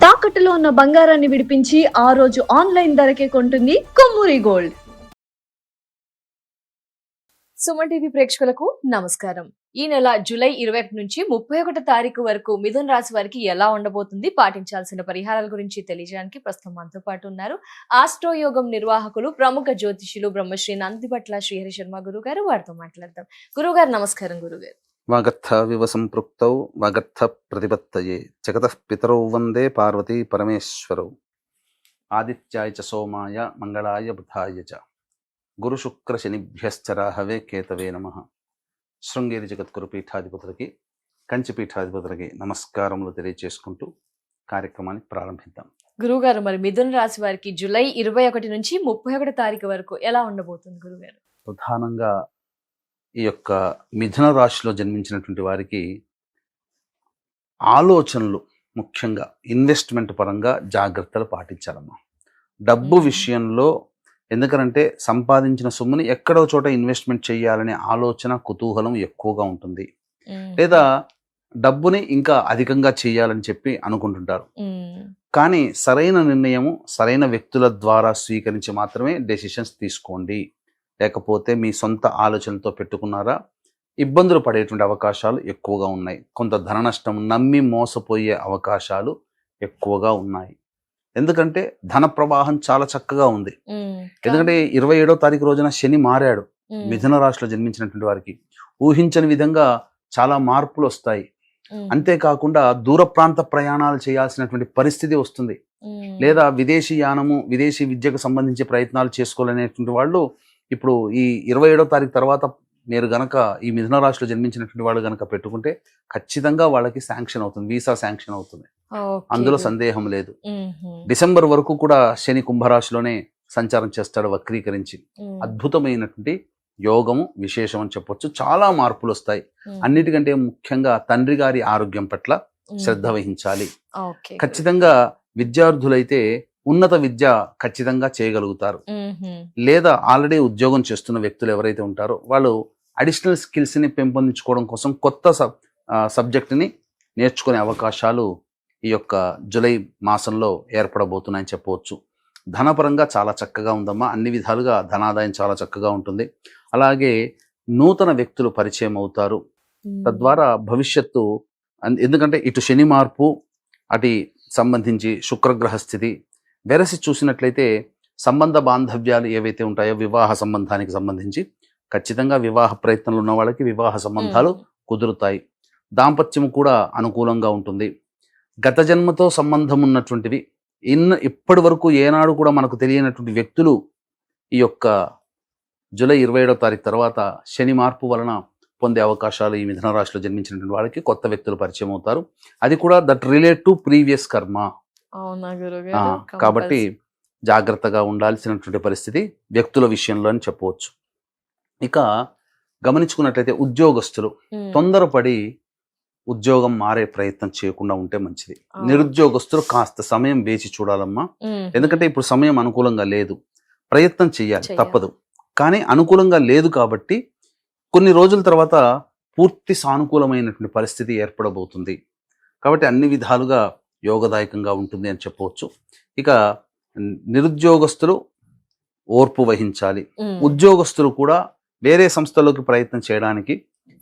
తాకట్టులో ఉన్న బంగారాన్ని విడిపించి ఆ రోజు ఆన్లైన్ ధరకే కొంటుంది కొమ్మూరి గోల్డ్. సుమన్ టీవీ ప్రేక్షకులకు నమస్కారం. ఈ నెల జూలై 21 నుంచి 31 తారీఖు వరకు మిథున రాశి వారికి ఎలా ఉండబోతుంది, పాటించాల్సిన పరిహారాల గురించి తెలియజేయడానికి ప్రస్తుతం మనతో పాటు ఉన్నారు ఆస్ట్రోయోగం నిర్వాహకులు, ప్రముఖ జ్యోతిషులు బ్రహ్మశ్రీ నందిపట్ల శ్రీహరి శర్మ గురువు గారు. వారితో మాట్లాడదాం. గురువు గారు నమస్కారం. గురుగారు, వాగర్థ వివ సంపృక్తౌ వాగర్థ ప్రతిపత్తయే జగతః పితరౌ వందే పార్వతీ పరమేశ్వరౌ ఆదిత్యాయ చ సోమాయ మంగళాయ బుధాయ చ గురు శుక్ర శనిభ్యశ్చ రాహవే కేతవే నమః. శృంగేరి జగద్గురు పీఠాధిపతులకి, కంచి పీఠాధిపతులకి నమస్కారములు తెలియజేసుకుంటూ కార్యక్రమాన్ని ప్రారంభిద్దాం. గురువు గారు, మరి మిథున రాశి వారికి జూలై 21 నుంచి 31 తారీఖు వరకు ఎలా ఉండబోతుంది గురుగారు? ప్రధానంగా ఈ యొక్క మిథున రాశిలో జన్మించినటువంటి వారికి ఆలోచనలు, ముఖ్యంగా ఇన్వెస్ట్మెంట్ పరంగా జాగ్రత్తలు పాటించాలమ్మా. డబ్బు విషయంలో, ఎందుకంటే సంపాదించిన సొమ్ముని ఎక్కడో చోట ఇన్వెస్ట్మెంట్ చేయాలనే ఆలోచన, కుతూహలం ఎక్కువగా ఉంటుంది. లేదా డబ్బుని ఇంకా అధికంగా చేయాలని చెప్పి అనుకుంటుంటారు. కానీ సరైన నిర్ణయము సరైన వ్యక్తుల ద్వారా స్వీకరించి మాత్రమే డెసిషన్స్ తీసుకోండి. లేకపోతే మీ సొంత ఆలోచనలతో పెట్టుకున్నారా, ఇబ్బందులు పడేటువంటి అవకాశాలు ఎక్కువగా ఉన్నాయి. కొంత ధన నష్టం, నమ్మి మోసపోయే అవకాశాలు ఎక్కువగా ఉన్నాయి. ఎందుకంటే ధన ప్రవాహం చాలా చక్కగా ఉంది. ఎందుకంటే 27వ తారీఖు రోజున శని మారాడు. మిథున రాశిలో జన్మించినటువంటి వారికి ఊహించని విధంగా చాలా మార్పులు వస్తాయి. అంతేకాకుండా దూర ప్రాంత ప్రయాణాలు చేయాల్సినటువంటి పరిస్థితి వస్తుంది. లేదా విదేశీ యానము, విదేశీ విద్యకు సంబంధించి ప్రయత్నాలు చేసుకోవాలనేటువంటి వాళ్ళు ఇప్పుడు ఈ 27వ తారీఖు తర్వాత మీరు గనక ఈ మిథున రాశిలో జన్మించినటువంటి వాళ్ళు గనక పెట్టుకుంటే ఖచ్చితంగా వాళ్ళకి శాంక్షన్ అవుతుంది, వీసా శాంక్షన్ అవుతుంది. అందులో సందేహం లేదు. డిసెంబర్ వరకు కూడా శని కుంభరాశిలోనే సంచారం చేస్తాడు వక్రీకరించి. అద్భుతమైనటువంటి యోగము, విశేషం అని చెప్పొచ్చు. చాలా మార్పులు వస్తాయి. అన్నిటికంటే ముఖ్యంగా తండ్రి గారి ఆరోగ్యం పట్ల శ్రద్ధ వహించాలి. ఖచ్చితంగా విద్యార్థులైతే ఉన్నత విద్య ఖచ్చితంగా చేయగలుగుతారు. లేదా ఆల్రెడీ ఉద్యోగం చేస్తున్న వ్యక్తులు ఎవరైతే ఉంటారో వాళ్ళు అడిషనల్ స్కిల్స్ ని పెంపొందించుకోవడం కోసం కొత్త సబ్జెక్టుని నేర్చుకునే అవకాశాలు ఈ యొక్క జూలై మాసంలో ఏర్పడబోతున్నాయని చెప్పవచ్చు. ధనపరంగా చాలా చక్కగా ఉందమ్మా. అన్ని విధాలుగా ధనాదాయం చాలా చక్కగా ఉంటుంది. అలాగే నూతన వ్యక్తులు పరిచయం అవుతారు. తద్వారా భవిష్యత్తు, ఎందుకంటే ఇటు శని మార్పు, అటు సంబంధించి శుక్రగ్రహ స్థితి వెరసి చూసినట్లయితే సంబంధ బాంధవ్యాలు ఏవైతే ఉంటాయో వివాహ సంబంధానికి సంబంధించి ఖచ్చితంగా వివాహ ప్రయత్నాలు ఉన్న వాళ్ళకి వివాహ సంబంధాలు కుదురుతాయి. దాంపత్యం కూడా అనుకూలంగా ఉంటుంది. గత జన్మతో సంబంధం ఉన్నటువంటివి, ఇప్పటి వరకు ఏనాడు కూడా మనకు తెలియనటువంటి వ్యక్తులు ఈ యొక్క జూలై 27వ తారీఖు తర్వాత శని మార్పు వలన పొందే అవకాశాలు ఈ మిథున రాశిలో జన్మించినటువంటి వాళ్ళకి కొత్త వ్యక్తులు పరిచయం అవుతారు. అది కూడా దట్ రిలేట్ టు ప్రీవియస్ కర్మ. కాబట్టి జాగ్రత్తగా ఉండాల్సినటువంటి పరిస్థితి వ్యక్తుల విషయంలో అని చెప్పవచ్చు. ఇక గమనించుకున్నట్లయితే ఉద్యోగస్తులు తొందరపడి ఉద్యోగం మారే ప్రయత్నం చేయకుండా ఉంటే మంచిది. నిరుద్యోగస్తులు కాస్త సమయం వేచి చూడాలమ్మా. ఎందుకంటే ఇప్పుడు సమయం అనుకూలంగా లేదు. ప్రయత్నం చేయాలి, తప్పదు. కానీ అనుకూలంగా లేదు కాబట్టి కొన్ని రోజుల తర్వాత పూర్తి సానుకూలమైనటువంటి పరిస్థితి ఏర్పడబోతుంది. కాబట్టి అన్ని విధాలుగా యోగదాయకంగా ఉంటుంది అని చెప్పవచ్చు. ఇక నిరుద్యోగస్తులు ఓర్పు వహించాలి. ఉద్యోగస్తులు కూడా వేరే సంస్థలోకి ప్రయత్నం చేయడానికి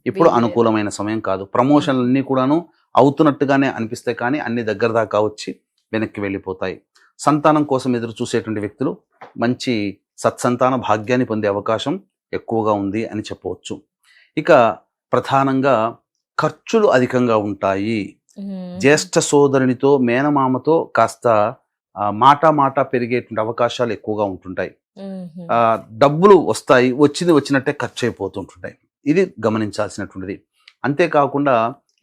ఇప్పుడు అనుకూలమైన సమయం కాదు. ప్రమోషన్లన్నీ కూడాను అవుతున్నట్టుగానే అనిపిస్తాయి, కానీ అన్ని దగ్గర దాకా వచ్చి వెనక్కి వెళ్ళిపోతాయి. సంతానం కోసం ఎదురు చూసేటువంటి వ్యక్తులు మంచి సత్సంతాన భాగ్యాన్ని పొందే అవకాశం ఎక్కువగా ఉంది అని చెప్పవచ్చు. ఇక ప్రధానంగా ఖర్చులు అధికంగా ఉంటాయి. జ్యేష్ఠ సోదరునితో, మేనమామతో కాస్త మాట పెరిగేటువంటి అవకాశాలు ఎక్కువగా ఉంటుంటాయి. డబ్బులు వస్తాయి, వచ్చినట్టే ఖర్చు అయిపోతుంటాయి. ఇది గమనించాల్సినటువంటిది. అంతేకాకుండా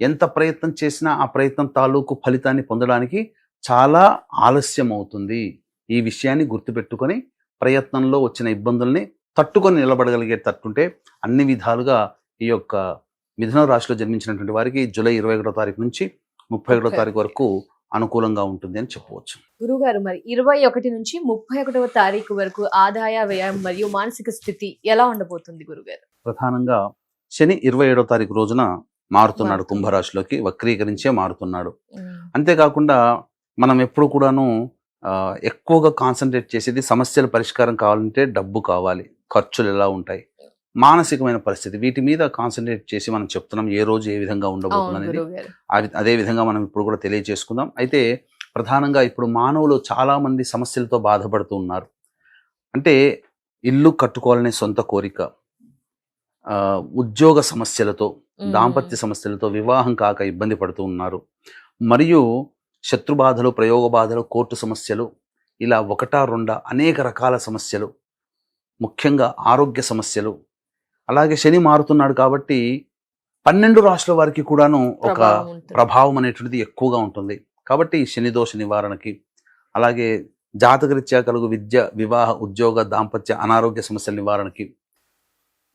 ఎంత ప్రయత్నం చేసినా ఆ ప్రయత్నం తాలూకు ఫలితాన్ని పొందడానికి చాలా ఆలస్యం అవుతుంది. ఈ విషయాన్ని గుర్తుపెట్టుకొని ప్రయత్నంలో వచ్చిన ఇబ్బందుల్ని తట్టుకొని నిలబడగలిగే తట్టుంటే అన్ని విధాలుగా ఈ యొక్క మిథున రాశిలో జన్మించినటువంటి వారికి జూలై 21వ తారీఖు నుంచి 31వ తారీఖు వరకు అనుకూలంగా ఉంటుంది అని చెప్పవచ్చు. గురుగారు, మరి 21 నుంచి 31వ తారీఖు వరకు ఆదాయ, వ్యయం మరియు మానసిక స్థితి ఎలా ఉండబోతుంది గురుగారు? ప్రధానంగా శని 27వ తారీఖు రోజున మారుతున్నాడు కుంభరాశిలోకి, వక్రీకరించే మారుతున్నాడు. అంతేకాకుండా మనం ఎప్పుడు కూడాను ఎక్కువగా కాన్సన్ట్రేట్ చేసేది సమస్యల పరిష్కారం కావాలంటే డబ్బు కావాలి, ఖర్చులు ఎలా ఉంటాయి, మానసికమైన పరిస్థితి, వీటి మీద కాన్సన్ట్రేట్ చేసి మనం చెప్తున్నాం ఏ రోజు ఏ విధంగా ఉండబోతుంది అవును అనేది. గురుగారు. అదే విధంగా మనం ఇప్పుడు కూడా తెలియజేసుకుందాం. అయితే ప్రధానంగా ఇప్పుడు మానవులు చాలా మంది సమస్యలతో బాధపడుతూ ఉన్నారు. అంటే ఇల్లు కట్టుకోవాలనే సొంత కోరిక, ఉద్యోగ సమస్యలతో, దాంపత్య సమస్యలతో, వివాహం కాక ఇబ్బంది పడుతూ ఉన్నారు. మరియు శత్రు బాధలు, ప్రయోగ బాధలు, కోర్టు సమస్యలు, ఇలా ఒకటా రెండా అనేక రకాల సమస్యలు, ముఖ్యంగా ఆరోగ్య సమస్యలు. అలాగే శని మారుతున్నాడు కాబట్టి 12 రాశుల వారికి కూడాను ఒక ప్రభావం ఉంటుంది. ప్రభావం అనేటువంటిది ఎక్కువగా ఉంటుంది. కాబట్టి శని దోష నివారణకి, అలాగే జాతకరీత్యా కలుగు విద్య, వివాహ, ఉద్యోగ, దాంపత్య, అనారోగ్య సమస్యల నివారణకి,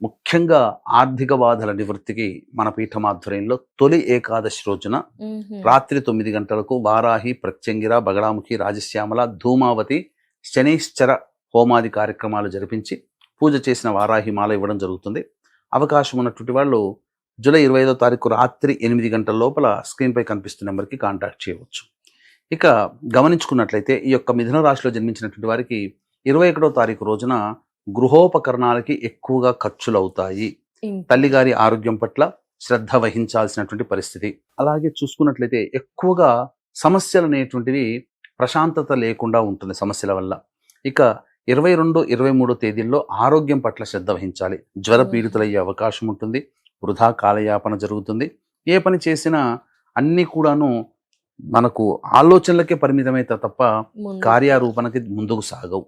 ముఖ్యంగా ఆర్థిక బాధల నివృత్తికి మన పీఠం ఆధ్వర్యంలో తొలి ఏకాదశి రోజున రాత్రి 9 గంటలకు వారాహి, ప్రత్యంగిర, బగళాముఖి, రాజశ్యామల, ధూమావతి, శనైశ్చర హోమాది కార్యక్రమాలు జరిపించి పూజ చేసిన వారాహి మాల ఇవ్వడం జరుగుతుంది. అవకాశం ఉన్నటువంటి వాళ్ళు జూలై 25వ తారీఖు రాత్రి 8 గంటల లోపల స్క్రీన్పై కనిపిస్తున్న నెంబర్కి కాంటాక్ట్ చేయవచ్చు. ఇక గమనించుకున్నట్లయితే ఈ యొక్క మిథున రాశిలో జన్మించినటువంటి వారికి 21వ తారీఖు రోజున గృహోపకరణాలకి ఎక్కువగా ఖర్చులు అవుతాయి. తల్లిగారి ఆరోగ్యం పట్ల శ్రద్ధ వహించాల్సినటువంటి పరిస్థితి. అలాగే చూసుకున్నట్లయితే ఎక్కువగా సమస్యలు అనేటువంటివి ప్రశాంతత లేకుండా ఉంటుంది సమస్యల వల్ల. ఇక 22, 23 తేదీల్లో ఆరోగ్యం పట్ల శ్రద్ధ వహించాలి. జ్వర పీడితులయ్యే అవకాశం ఉంటుంది. వృధా కాలయాపన జరుగుతుంది. ఏ పని చేసినా అన్నీ కూడాను మనకు ఆలోచనలకే పరిమితమైతే తప్ప కార్యారూపణకి ముందుకు సాగవు.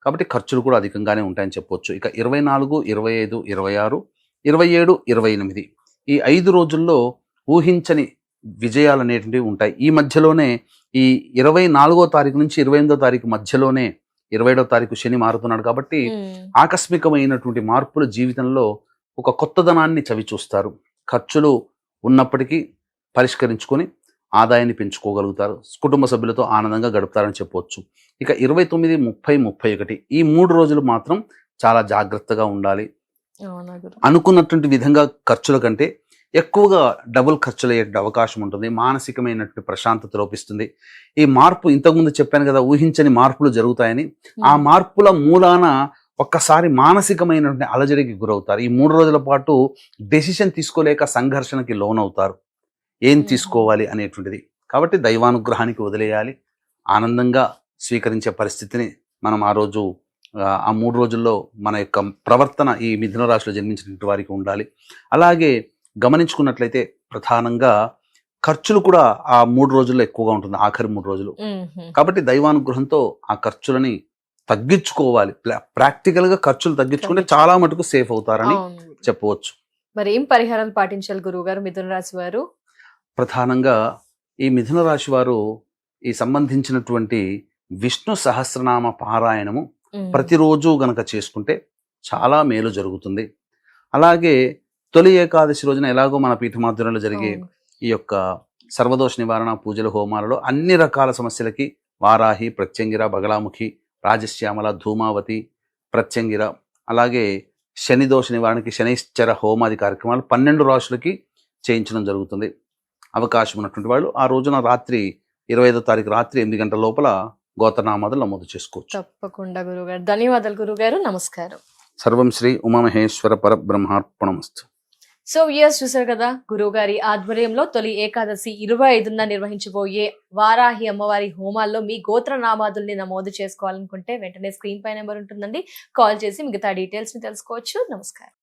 కాబట్టి ఖర్చులు కూడా అధికంగానే ఉంటాయని చెప్పొచ్చు. ఇక 24, 25, 26, 27, 28 ఈ 5 రోజుల్లో ఊహించని విజయాలు అనేటువంటివి ఉంటాయి. ఈ మధ్యలోనే ఈ 24వ తారీఖు నుంచి 28వ తారీఖు మధ్యలోనే 27వ తారీఖు శని మారుతున్నాడు కాబట్టి ఆకస్మికమైనటువంటి మార్పులు జీవితంలో ఒక కొత్తదనాన్ని చవి చూస్తారు. ఖర్చులు ఉన్నప్పటికీ పరిష్కరించుకొని ఆదాయాన్ని పెంచుకోగలుగుతారు. కుటుంబ సభ్యులతో ఆనందంగా గడుపుతారని చెప్పవచ్చు. ఇక 29, 30, 31 ఈ 3 రోజులు మాత్రం చాలా జాగ్రత్తగా ఉండాలి. అనుకున్నటువంటి విధంగా ఖర్చుల కంటే ఎక్కువగా డబుల్ ఖర్చులు అయ్యే అవకాశం ఉంటుంది. మానసికమైనటువంటి ప్రశాంతత లోపిస్తుంది. ఈ మార్పు ఇంతకుముందు చెప్పాను కదా, ఊహించని మార్పులు జరుగుతాయని. ఆ మార్పుల మూలాన ఒక్కసారి మానసికమైనటువంటి అలజడికి గురవుతారు. ఈ 3 రోజుల పాటు డెసిషన్ తీసుకోలేక సంఘర్షణకి లోనవుతారు. ఏం తీసుకోవాలి అనేటువంటిది. కాబట్టి దైవానుగ్రహానికి వదిలేయాలి. ఆనందంగా స్వీకరించే పరిస్థితిని మనం ఆ రోజు ఆ 3 రోజుల్లో మన యొక్క ప్రవర్తన ఈ మిథున రాశిలో జన్మించినటువంటి వారికి ఉండాలి. అలాగే గమనించుకున్నట్లయితే ప్రధానంగా ఖర్చులు కూడా ఆ 3 రోజుల్లో ఎక్కువగా ఉంటుంది, ఆఖరి 3 రోజులు. కాబట్టి దైవానుగ్రహంతో ఆ ఖర్చులని తగ్గించుకోవాలి. ప్రాక్టికల్ గా ఖర్చులు తగ్గించుకుంటే చాలా మటుకు సేఫ్ అవుతారని చెప్పవచ్చు. మరి ఏం పరిహారాలు పాటించాలి గురువు గారు మిథున రాశి వారు? ప్రధానంగా ఈ మిథున రాశి వారు ఈ సంబంధించినటువంటి విష్ణు సహస్రనామ పారాయణము ప్రతిరోజు గనక చేసుకుంటే చాలా మేలు జరుగుతుంది. అలాగే తొలి ఏకాదశి రోజున ఎలాగో మన పీఠమాధ్వర్యంలో జరిగే ఈ యొక్క సర్వదోష నివారణ పూజల హోమాలలో అన్ని రకాల సమస్యలకి వారాహి, ప్రత్యంగిర, బగళాముఖి, రాజశ్యామల, ధూమావతి, ప్రత్యంగిర, అలాగే శని దోష నివారణకి శనైశ్చర హోమాది కార్యక్రమాలు 12 రాశులకి చేయించడం జరుగుతుంది. అవకాశం ఉన్నటువంటి వాళ్ళు ఆ రోజున రాత్రి 25వ తారీఖు రాత్రి 8 గంటల లోపల గోత్రనామాదులు నమోదు చేసుకోవచ్చు. తప్పకుండా గురుగారు. ధన్యవాదాలు గురుగారు. నమస్కారం. సర్వం శ్రీ ఉమామహేశ్వర పరబ్రహ్మార్పణమస్తు. సో ఇయర్స్ చూసారు కదా, గురువు గారి ఆధ్వర్యంలో తొలి ఏకాదశి 25న నిర్వహించబోయే వారాహి అమ్మవారి హోమాల్లో మీ గోత్ర నామాదుల్ని నమోదు చేసుకోవాలనుకుంటే వెంటనే స్క్రీన్ పై నెంబర్ ఉంటుందండి, కాల్ చేసి మిగతా డీటెయిల్స్ ని తెలుసుకోవచ్చు. నమస్కారం.